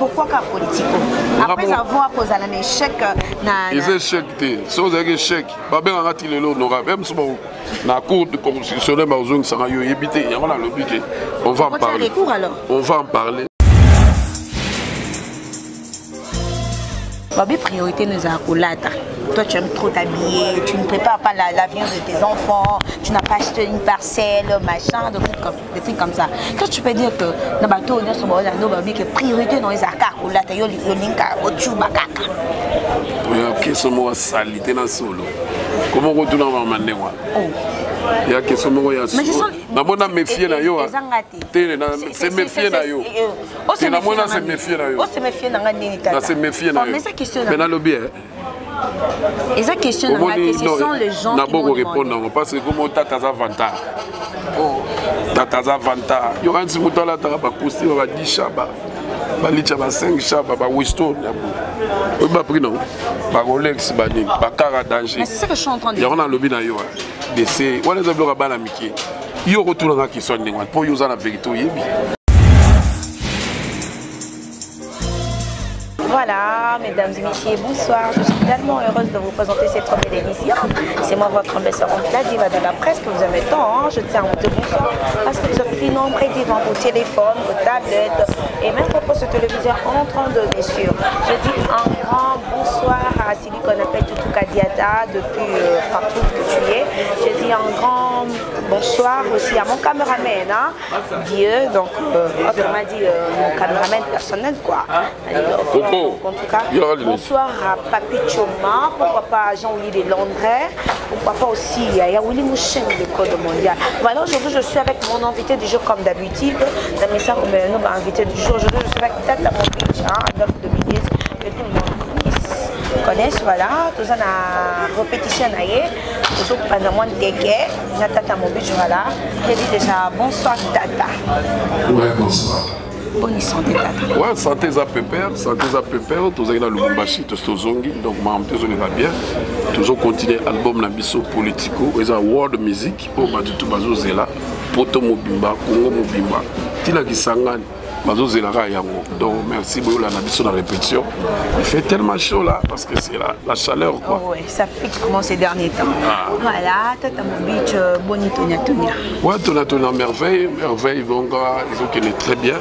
Pourquoi qu'à politique? Après avoir posé un échec, les échecs, si vous avez un échec, Babel a raté le honorable. Même si la Cour de constitutionnelle, on va en parler. On va en parler. Babi, priorité nous a coulata. Toi, tu aimes trop t'habiller, tu ne prépares pas l'avenir de tes enfants, tu n'as pas acheté une parcelle, machin, des trucs comme ça. Qu'est-ce que tu peux dire que dans le bateau, on a que priorité dans les accords, coulata, yo linka, ochuba kaka. Oui, ok, ce mot salité dans solo. Comment on retourne en manéwa? Il y a que ce mot ya solo. Na mona méfier na yo. C'est méfier na yo. C'est na mona c'est méfier na yo. Oh, c'est méfier na ngani tata. C'est méfier na yo. Mais ça question. Mais dans le bien. Et ça question ce sont les gens qui vont répondre parce que comment tata za vanta. Oh, tata za vanta. Yo kan si mutala ta ba kosi ba 10 chaba. Ba licha ba 5 chaba ba Winston. On ba pris non. Ba Rolex ba ni, ba Cara danger. Mais c'est ça que je suis en train de dire. Il y a un lobby na yo. De c'est on les a ba na miki. Yo retourne na question ni pour yo za la vérité yebi. Voilà, mesdames et messieurs, bonsoir. Je suis tellement heureuse de vous présenter cette première émission. C'est moi, votre ambassadeur la diva de la presse que vous avez tant. Je tiens à vous dire bonsoir parce que vous avez pris nombre devant vos téléphones, vos tablettes et même pour ce téléviseur en train de bien sûr. Je dis un grand bonsoir à celui qu'on appelle Toutou Kadiata depuis partout que tu es. Je dis un grand bonsoir aussi à mon caméraman, hein, Dieu, donc autrement dit mon caméraman personnel quoi. En tout cas, bonsoir à Papi Choma, pourquoi pas Jean-Willy de Londres, pourquoi pas aussi à Willy Mouchen de Code Mondial. Voilà, aujourd'hui je suis avec mon invité du jour comme d'habitude. Dans mes sacs, on m'a invité du jour. Aujourd'hui je suis avec Tata Mobich, Adolphe Dominguez, que tout le monde connaisse. Voilà, tout ça na répétition naïe, toujours pendant moins de dégué, Tata Mobich, voilà. Je dis déjà bonsoir Tata. Ouais, bonsoir. Bonne santé, Tata. Ouais, santé à pépère, tous les Lubumbashi, tous zongi, donc ma ambiance va bien. Toujours continuer album Nabiso Politico, ils ont world music, pour Matutu Bazo Zela, Poto Mobimba, Congo Mobimba, Tina Kisangani, Bazo Zela Yango. Donc merci beaucoup la Nabiso la répétition. Il fait tellement chaud là parce que c'est la chaleur quoi. Oh ouais, ça fait comment ces derniers temps. Ah. Voilà, Tata Mobich, bonitonia tonia. Ouais, tonia merveille, donc ils ont connu très bien.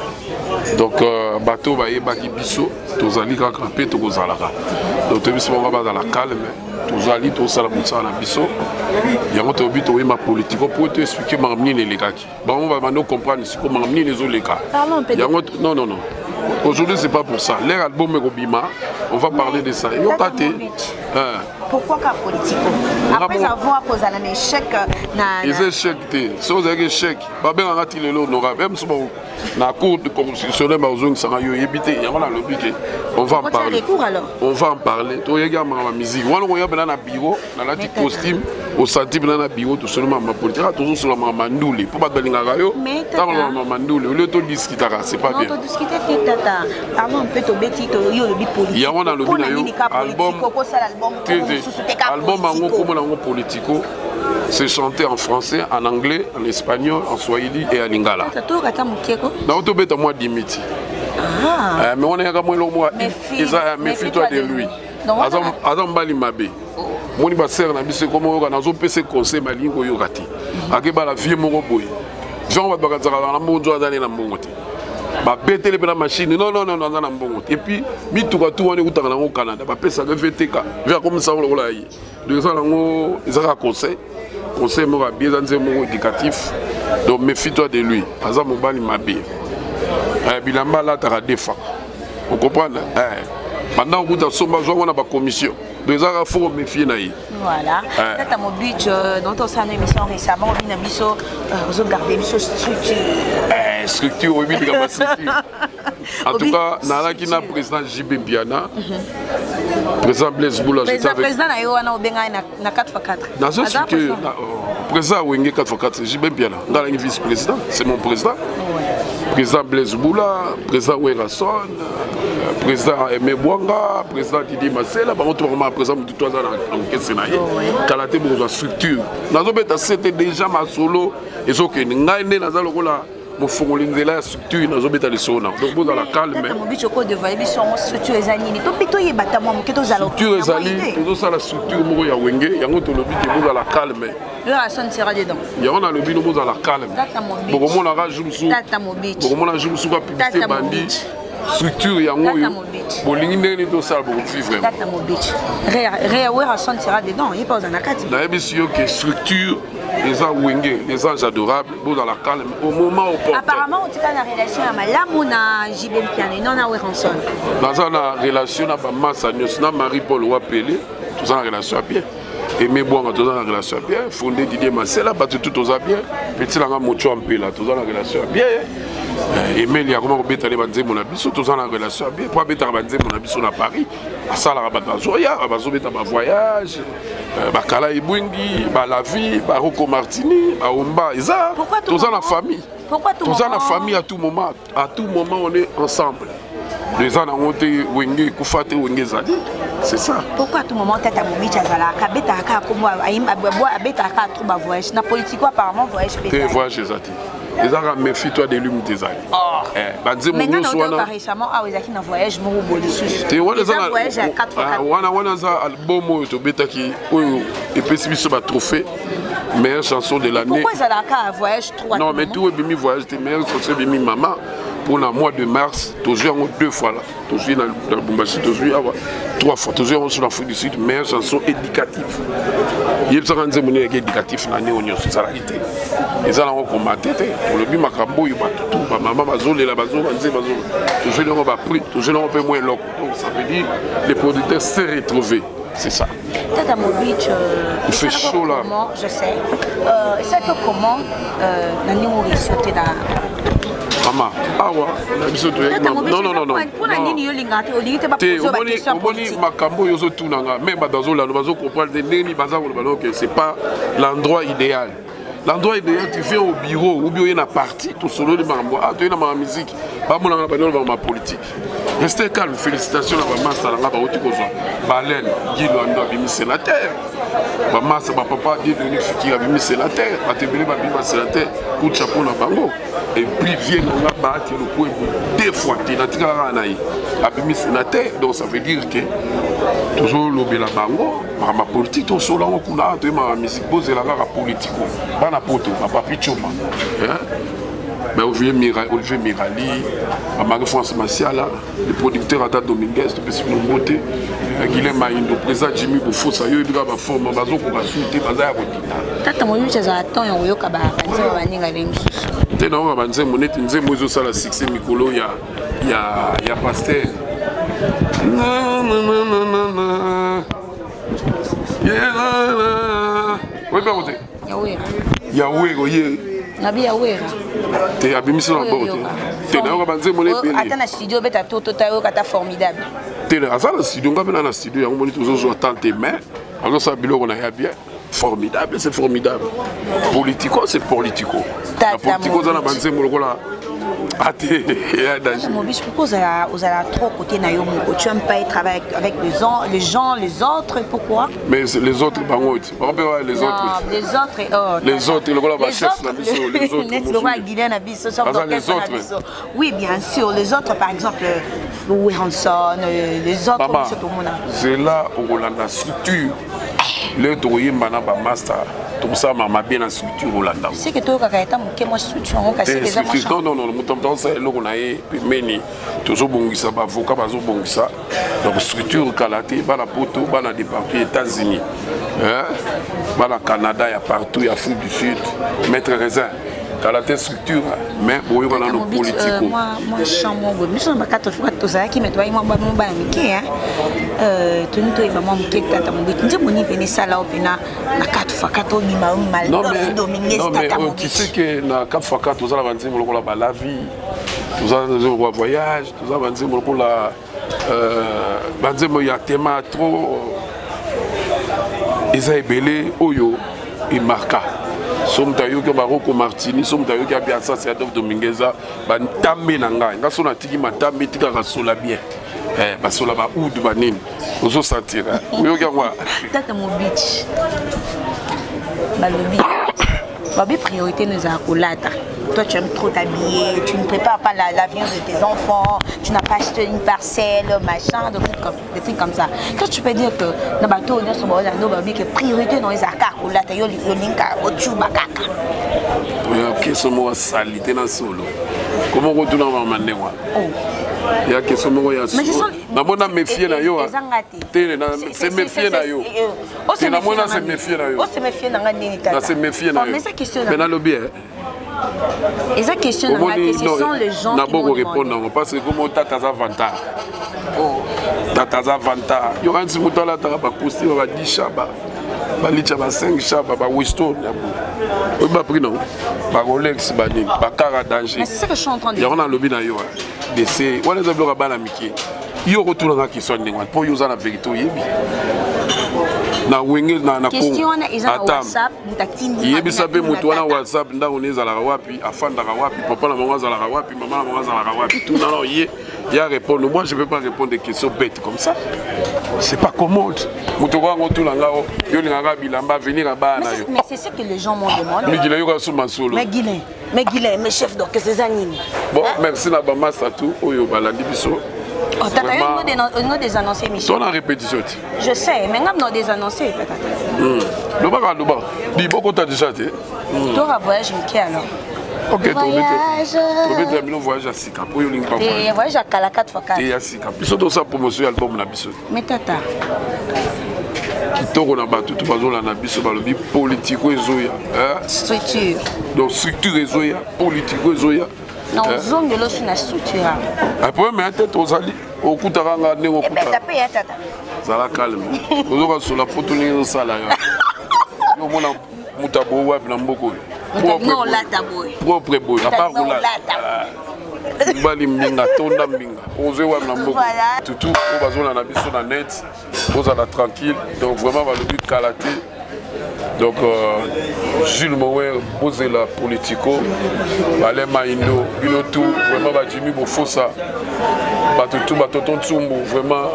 Donc bateau va y baki biso, tous ali kakrapé tous kozalaka. Donc tous on va dans la calme, tous ali tous sala mutsa na biso. Yango to bito oui ma politique pour te expliquer mamni les lekaki. Bon on va maintenant comprendre ce que mamni les oleka. Yango non. Aujourd'hui c'est pas pour ça. Leur album Robima, on va parler de ça. Yo kate. Pourquoi qu'à politique? Après avoir posé un échec, les échecs, si vous avez un échec, Babel a raté le honorable. Même si la Cour de constitutionnelle, on va en parler. On va en parler. Tu regardes ma musique. On regarde dans le bureau, dans le costume, au centime dans le bureau, tout seulement ma politique, toujours sur la mandoule. Pour pas de l'ingarayo, dans la mandoule, au lieu de discuter, c'est pas bien. Avant un peu de bêtises, il y a un album. Album en politico, c'est chanté en français, en anglais, en espagnol, en swahili et en lingala. Mais on est à moi, méfie-toi de lui. Adam Bali Mabe. Mon ibasser na biso comme on a un PC conseil malingo yokati. Akeba la vie mon boy. Jean va bakazaka na monjo azali na mbongote. Ba betele pe la machine non na mbongote. Et puis mituka tout on est utaka au Canada. Ba pesa que VTK. Vers comme ça on la yi. De ça nango ezaka conseil mo ba bien dans mo éducatif. Donc méfie-toi de lui. Azam Bali Mabe. Bilamba là ta défa. Vous comprenez? Pendant que on a une commission. Donc, il faut méfier. Voilà. Tata Mobich, dans ton salon émission récemment, on a mis regarder une structure. Structure, oui, structure. En tout cas, Nala qui n'a président JB Biana, président Blaise Boula, président na 4x4. Dans une structure, président Wenge 4x4, JB Biana. Dans la vice-président, c'est mon président. Président Blaise Boula, président Wengason, président Aimé Bouanga, président Didi Massela, par contre, président de 3 ans en Kessenaï, Kalaté pour la structure. C'était déjà ma solo, et ce que nous avons mon fongoli nzela structure nazo beta les sona donc vous la calme mon but ko de voyer biso structure ezali to pito yebata mo ke to zalo structure ezali to ça la structure moko ya wenge yango to lobi ke vous la calme la son sera dedans ya on a le bino vous la calme boko mona ga jumsu tata mo but boko mona jumsu ka publicité bandi structure yango yo bolingi ndeni to sala boko vivre tata mo but réa son sera dedans il pas en akati na yebi yo que structure les gens wenge, les anges adorables, beau dans la calme, au moment opportun. Apparemment, on a une relation avec l'amour na JBM Piané, non na Weranson. Dans une relation avec Massa Nyosna, Marie-Paul Wapele, tout ça en relation bien. Et mes bois, tout ça en relation bien. Fondé Didier Marcella, battu tout ça bien. Petit Langa Mocho Ampela, tout ça en relation bien. Et mais il y a comment bêta les bandits mon abisso, tout ça en relation bien. Pour bêta les bandits mon abisso à Paris, à ça la rabat Zoya, à bazo bêta ma voyage. Bakala Ibwingi, la vie, Rocco Martini, Omba, Isa, tout ça la famille. Pourquoi tout ça la famille à tout moment on est ensemble. Les gens ont été Wenge, Koufate Wenge Zadi, c'est ça. Pourquoi à tout moment Tata Mobicha Zala, Kabeta Aka, comme Abeta Aka, Trouba voyage, na politique apparemment voyage pété. Voyage Zadi. Les gens ont méfie-toi des lumes des années. Maintenant, on a récemment un voyage pour Bolissus. Tu vois, les voyages à 4 fois. On a un album qui est sur trophée. Meilleure chanson de l'année. Pourquoi ça a un voyage 3 Non, mais tout est bien voyage, c'est meilleure chanson de maman. Pour le mois de mars, toujours 2 fois là. Toujours dans le Bumbashi, toujours 3 fois. Toujours sur l'Afrique du Sud, meilleure chanson éducative. Il y a des gens qui sont éducatifs dans l'Union, c'est la réalité. Les gens ont commenté, pour le but, Makambo, il y a tout. Maman, Bazole, la Bazole, toujours on va prix, toujours on peut moins l'eau. Donc ça veut dire que les producteurs se retrouvent. C'est ça. Tata Mobich, il fait chaud là. Je sais. Ça que comment nous avons réussi à Maman, ah ouais, non, non, non, non. Pour la ligne, il y a des questions politiques. C'est pas l'endroit idéal. L'endroit idéal, tu viens au bureau ou bien à parti, tout solo de mambo. Ah, tu es dans ma musique, pas mon dans ma politique. Restez calme, félicitations à ma master, à ma haute cosa. Balen, Guy Luando a mis sénateur. Ma master, ma papa, Dieu de qui a mis sénateur. Ma tébélé, ma bima sénateur, coup de chapeau dans bango. Et puis vient là, bah, tu le coup, 2 fois, tu n'as pas anaï. A mis sénateur, donc ça veut dire que toujours l'obé la bango, ma politique, tout solo, on a ma musique, pose la politique. Na poto papa Pichoma mais Olivier Mirali Marie-France Massiala le producteur Ada Dominguez de Pessi Nombote Guilhem Maindo président Jimmy Bofosa yo bika ba forme bazo ko basute baza ya kodita tata moyo chaza aton yo yoka ba banze baninga lemsusu te na ba banze monete nzembo ezo sala succès mikolo ya pasteur na na na na na yeah oui ben vous Yahweh, oui. Nabi Yahweh. Tu as bien mis ça dans le bord. Tu as un banze mon épée. Attends, le studio est tout formidable. Tu as un studio, on va venir dans le studio, on va toujours tenter mais alors ça bilo on a bien formidable, c'est formidable. Politico, c'est politico. La politico dans la banze mon là. Pourquoi vous allez trop côté Nayomo? Tu n'aimes pas travailler avec les gens, les autres, pourquoi? Mais les autres, les autres. Les autres, les autres. Oui, bien sûr, les autres, par exemple, Weranson, les autres. C'est là où on a la structure. Le tourné manaba master. Tout ça m'a bien la structure Hollanda. C'est que toi quand tu as structure on casse les amachins. Non, mutamtam ça là on a meni toujours bongisa ba avocat bazo bongisa. Donc structure kalaté ba la poto ba na département États-Unis. Ba la Canada ya partout ya Afrique du Sud. Maître Raisin. Kalaté structure mais boyo na no politico. Moi chambre nous sommes 4 fois tout ça qui met toi moi ba miki hein. Tu nous toi maman miki tata mon but. Nje moni venir ça là opina na 4 fois 4 ni mal. Non mais tu sais que na 4 fois 4 tout ça la vanzi moloko la la vie. Tout ça on voyage, tout ça vanzi moloko la vanzi mo ya tema trop Isa ebele oyo et marca. Somme tayo que Rocco Martini, somme tayo que Abiassa c'est Adolphe Domingueza, ban tambe nanga. Nga sona tiki matambe tika rasola bien. Basola ba oud banine. Ozo sentir. Oyo que moi. Tata mon beach. Balobi. Babi priorité nous a kolata. toi tu aimes trop t'habiller, tu ne prépares pas l'avenir de tes enfants, tu n'as pas acheté une parcelle, machin, des trucs comme ça. Quand tu peux dire que dans bateau on a que priorité dans les accords ou là tu as eu l'inka au chubakaka. Ok, ce mot salité dans solo. Comment on retourne en manéwa? Il y a que ce mot ya solo. Na mona méfier na yo. C'est méfier na yo. C'est na mona c'est méfier na yo. Oh c'est méfier na ngani tata. C'est méfier na yo. Mais ça question. Mais na lobby. Et ça question na ngati, ce sont les gens qui vont répondre parce que comme tata za vanta. Oh, tata za vanta. Yo quand si mutala ta ba kosti ba 10 chaba. Ba licha ba 5 chaba ba Winston. On ba pris non. Ba Rolex ba ni, ba Cara danger. Mais c'est ça que je suis en train de dire. Il y a un lobby na yo. C'est on les a bloqué ba na miki. Yo retourne na question ndengwa pour yo za la vérité yebi. Na wenge na question na eza na WhatsApp mutatindi. Yebi sabe mutu wana WhatsApp nda oneza la wapi afanda la wapi papa na mama za la wapi maman na mama za la wapi tout na non ye ya répondre. Moi je peux pas répondre des questions bêtes comme ça. C'est pas commode. Mutu kwa ngotu la ngao yo linga bilamba venir à ba na yo. Mais c'est ce que les gens m'ont demandé. Mais Guilain yo ka suma solo. Mais Guilain, mes chefs donc c'est zanini. Bon, même si na ba massa tout oyo balandi biso. Oh, tu as eu des annoncés, Michel. On a répétition. Je sais, mais on a des annoncés peut-être. Le bac, dis beaucoup de déjà. Tu as voyagé Mickey alors. Ok, tu as mis un voyage à Sika. Et voyage à Kala 4x4. Et à Sika. Puis surtout ça promotion album na biso. Mais tata. Kitoko na batu tout bazon na biso balobi politico ezoya. Structure. Donc structure ezoya, politico ezoya. Non, zone de l'os na structure. Après mais tête aux ali, au kutaranga ne au kuta. Eh ben tapé tata. Ça la calme. Ozoka sur la photo ni sala yo. Yo mona mutabo wa na mboko. Non la taboy. Propre boy, à part là. Bali mbinga tonda mbinga. Ozo wa na mboko. Tutu o bazona na biso na net. Oza la tranquille. Donc vraiment va le but kalaté. Donc Jules Mower posé la politico, Alain Maindo, Binotou, vraiment Jimmy Bofosa, Batotou, Batoton Tsumbo, vraiment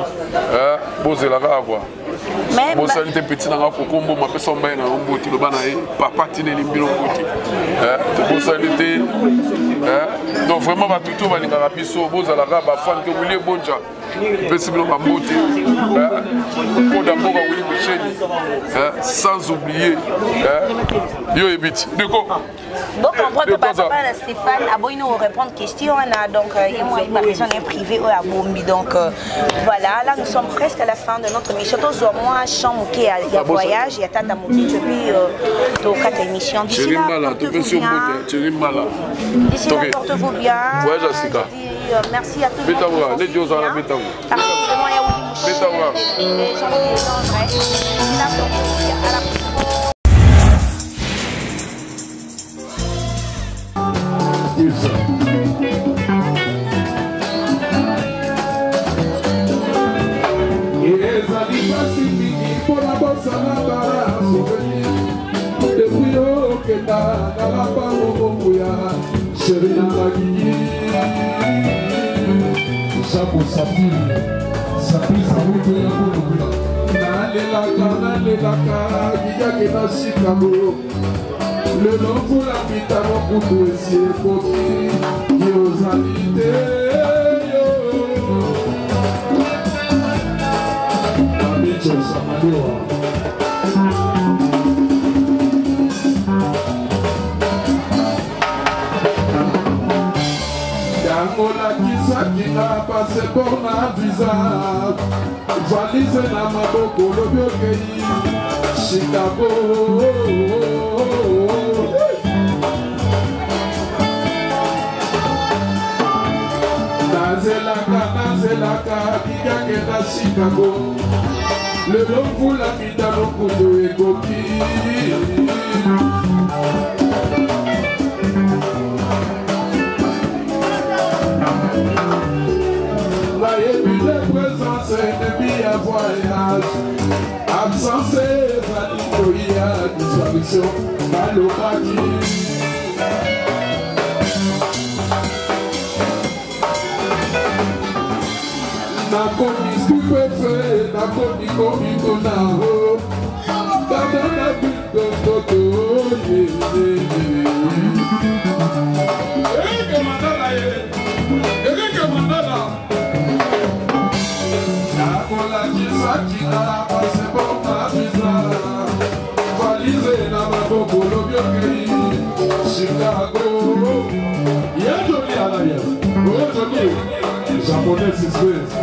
posé la rave. Mais bon, ça n'était petit dans la cocombo, ma personne baine en beauté, le banaï, papa tine l'imbilo côté. Bon, ça n'était. Donc vraiment Batotou va l'ingara biso, posé la rave, fan que William Bonja. Possible ma beauté, pour d'abord à Willy Michel, sans oublier, yo évite. De quoi? Bon, comprendre que papa Stéphane a beau nous répondre question, donc moi ma personne est privée à Bombi, donc voilà, là nous sommes presque à la fin de notre émission. Tous moi chambre qui a voyage, il y a Tata Mouti depuis aux 4 émissions. D'ici là, portez-vous bien. D'ici là, portez-vous bien. Voyage à Sika. Merci à tous. Chapeau Sapir, Sapir Samuto ya Boulou. Nalelaka, Gigakena Chicago. Le nom pour la mitano pour tout essayer de Yozalite. Amicho Samadoa. Yangola Kisakina passeport na visa. Valise na maboko lobokei Chicago. Nazelaka Kigake na Chicago. Le long pour la vida no kudo ekoki. Présence ennemi à voyage, absence et à disparition, malobaki. Nakoni stupéfait, nakoni komiko nao, kadana bito toto, Mandala Eric Mandala Nakola Kisakina c'est bon ma visa Valise na maboko lobiokei Chicago Yajoli alaya Ojoli Japonais Suisse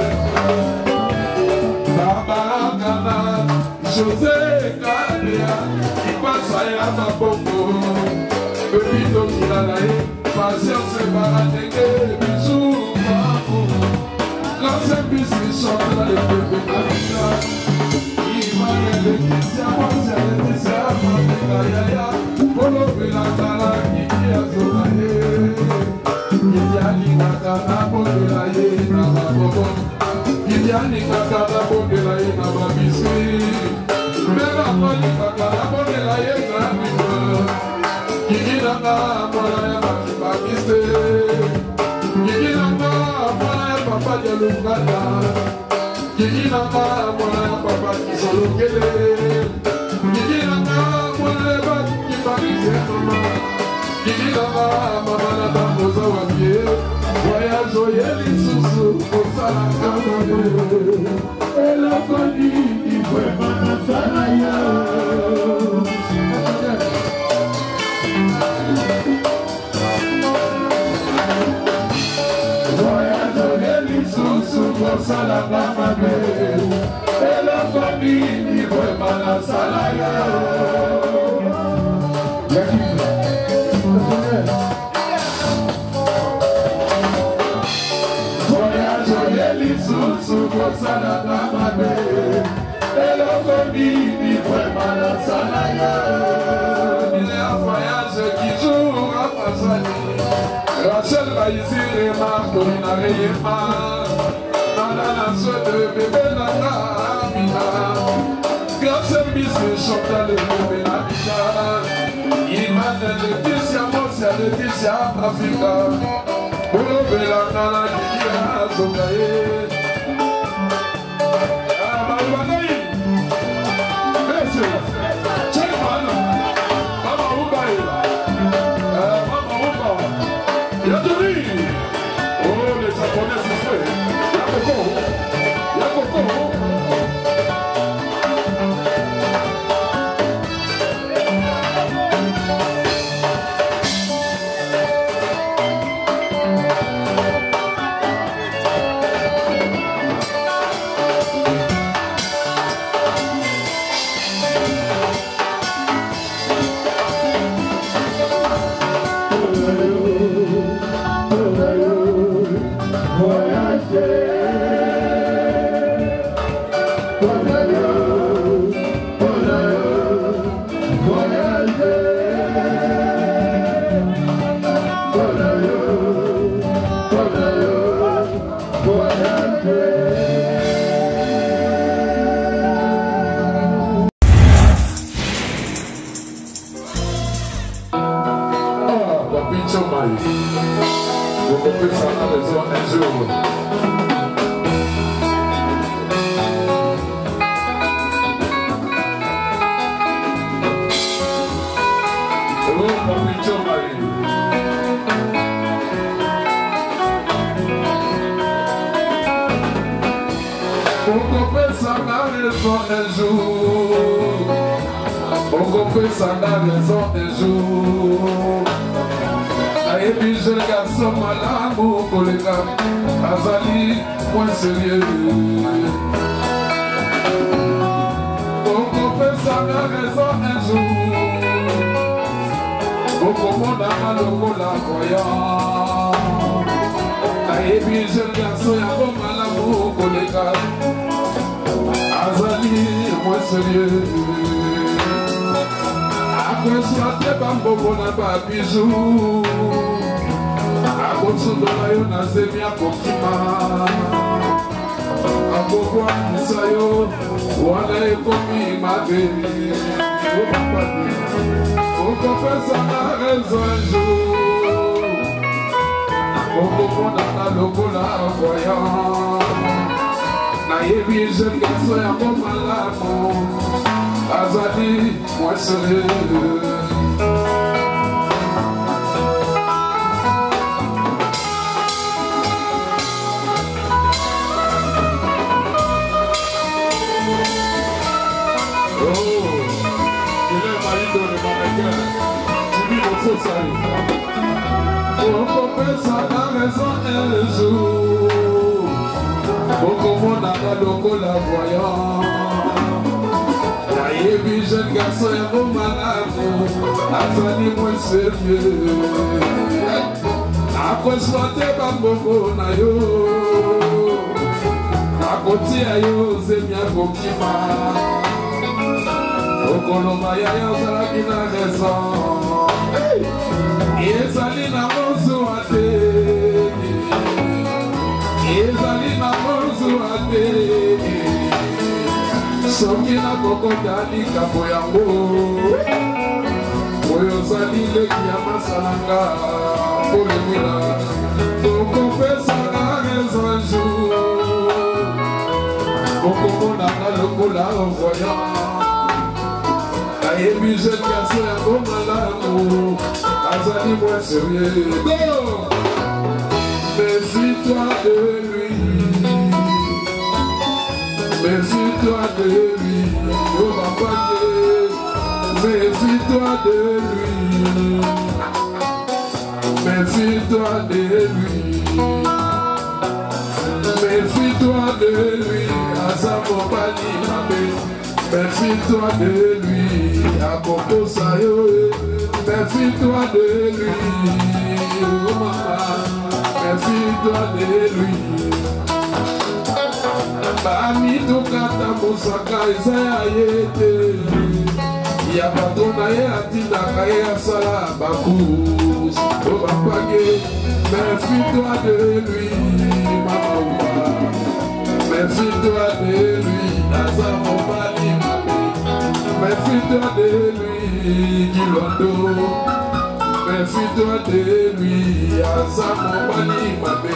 Babarakana José Kabea Ipasaya maboko Bebito Kilalae Patience Barateke Bisou Mabou L'ancien biscuit chante dans les bébés Kabila Imane Laetitia Mosia Laetitia Mabeka Yaya Polo Belatala Kiki Azonaye Kiliani Nakana Bondelaye Namabobo Kiliani Nakana Bondelaye Namabisui Mela Mali Nakana Bondelaye Namibwe Kikilanga Mwana ya Bakibakiste Kikilanga Mwana ya Papa Yalungana Kikilanga Mwana ya Papa Kisolokele Kikilanga Mwana ya Bakibakiste Mama Kikilanga Mama na Tamboza Wabie Voyage Oyeli Susu Osala Kamane Ela Koni Ifwe Mana Salaya Sala Kamane, Ela famille vraiment la salaya. Voyage Yeli Susu Sala Kamane, Ela famille vraiment la salaya. Il est un voyage qui joue à Pasani. Rachel va ici et Marc, Dorina Reyema. La de bébé Nana Amina grâce à Bissé chante le bébé Nabita Iman Laetitia Mosia Laetitia Africa Polo Belatala Kiki Azonaye Marubanai Merci Check man Mama Ubaye Mama Uba Yaturi Oh les Japonais c'est fait okopesa na raison un jour okomonaka lokola voyant nayebi jeune garçon yango malamu azali moins sérieux akoexploite bambongo na yo akotia yo zemi akokima okoloba yaya ozalaki na raison ezali na mozuwa te ezali na mozuwa te soki nakokota likambo yango oyo ozali leki ya masalanga kolemwila tokopesaka raison jour okomonaka lokola voyant nayebi jeune garçon yango malamu azali moins sérieux. Méfie-toi de lui, méfie-toi de lui, oh papa, méfie-toi de lui, méfie-toi de lui, méfie-toi de lui, Azamobali Mabe, méfie-toi de lui, Akoko Sayo. Méfie-toi de lui, oh maman, méfie-toi de lui. Bami tokata mosaka eza ya ye te, ya bato na ye atindaka ye asala bakusi to bapage. Méfie-toi de lui, maman, méfie-toi de lui, aza mobali mabe. Méfie-toi de lui, Kilondo, méfie-toi de lui, aza mobali mabe.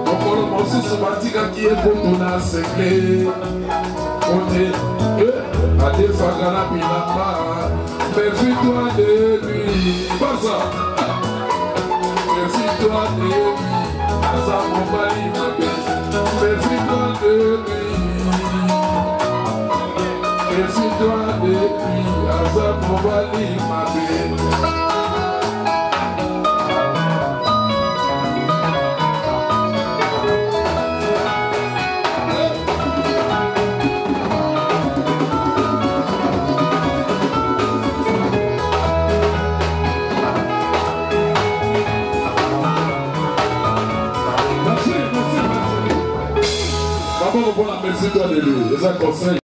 Mokolo mosusu batikaki ye poto na sekle ote adefaka na bilamba. Méfie-toi de lui, pasa. Méfie-toi de lui, aza mobali mabe. Méfie-toi de lui, méfie-toi de lui, aza mobali mabe. Méfie-toi de lui, c'est un conseil.